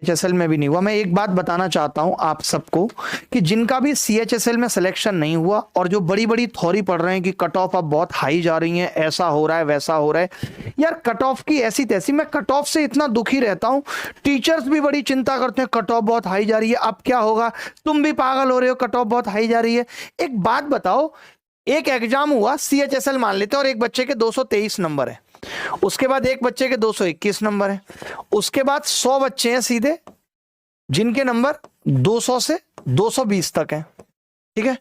CHSL में भी नहीं हुआ। मैं एक बात बताना चाहता हूं आप सबको कि जिनका भी CHSL में सिलेक्शन नहीं हुआ और जो बड़ी बड़ी थ्योरी पढ़ रहे हैं कि कट ऑफ अब बहुत हाई जा रही है, ऐसा हो रहा है वैसा हो रहा है, यार कट ऑफ की ऐसी तैसी, मैं कट ऑफ से इतना दुखी रहता हूं। टीचर्स भी बड़ी चिंता करते हैं कट ऑफ बहुत हाई जा रही है, अब क्या होगा, तुम भी पागल हो रहे हो, कट ऑफ बहुत हाई जा रही है। एक बात बताओ, एक एग्जाम हुआ CHSL मान लेते हैं और एक बच्चे के 223 नंबर है, उसके बाद एक बच्चे के 221 नंबर है, उसके बाद 100 बच्चे हैं सीधे जिनके नंबर 200 से 220 तक हैं, ठीक है।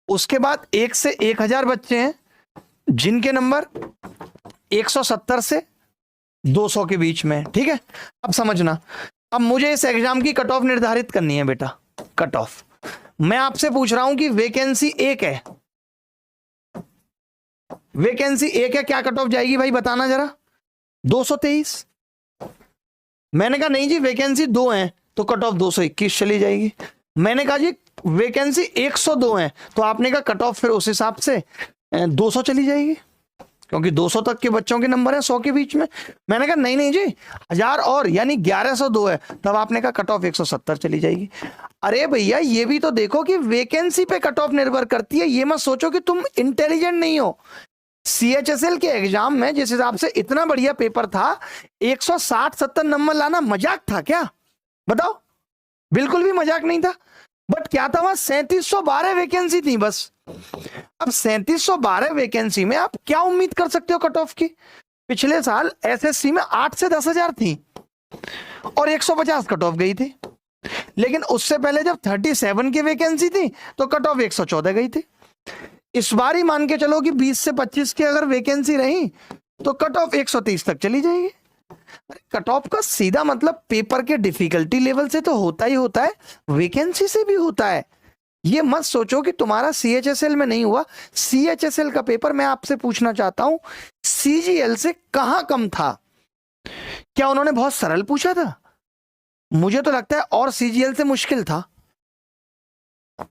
उसके बाद 1 से 1000 बच्चे हैं जिनके नंबर 170 से 200 के बीच में, ठीक है। अब समझना, अब मुझे इस एग्जाम की कट ऑफ निर्धारित करनी है बेटा। कट ऑफ मैं आपसे पूछ रहा हूं कि वैकेंसी एक है, वैकेंसी एक है, क्या कट ऑफ जाएगी भाई बताना जरा। 223। मैंने कहा नहीं जी वैकेंसी 2 है तो कट ऑफ 221 चली जाएगी। मैंने कहा जी वैकेंसी 102 है तो आपने कहा कट ऑफ फिर उस हिसाब से 200 चली जाएगी, क्योंकि 200 तक के बच्चों के नंबर है 100 के बीच में। मैंने कहा नहीं नहीं जी 1000 और यानी 1102 है, तब आपने कहा कट ऑफ 170 चली जाएगी। अरे भैया ये भी तो देखो कि वैकेंसी पे कट ऑफ निर्भर करती है, ये मत सोचो कि तुम इंटेलिजेंट नहीं हो। CHSL के एग्जाम में जिस हिसाब से इतना बढ़िया पेपर था, 160-70 नंबर लाना मजाक था क्या बताओ? बिल्कुल भी मजाक नहीं था। बट क्या था वहां 3712 वैकेंसी थी बस। अब 3712 वैकेंसी में आप क्या उम्मीद कर सकते हो कट ऑफ की? पिछले साल SSC में 8 से 10,000 थी और 150 कट ऑफ गई थी, लेकिन उससे पहले जब 37 की वैकेंसी थी तो कट ऑफ 114 गई थी। इस बार ही मान के चलो कि 20 से 25 की अगर वैकेंसी रही तो कट ऑफ 130 तक चली जाएगी। कट ऑफ का सीधा मतलब पेपर के डिफिकल्टी लेवल से तो होता ही होता है, वैकेंसी से भी होता है। ये मत सोचो कि तुम्हारा CHSL में नहीं हुआ। CHSL का पेपर मैं आपसे पूछना चाहता हूं CGL से कहां कम था? क्या उन्होंने बहुत सरल पूछा था? मुझे तो लगता है और CGL से मुश्किल था।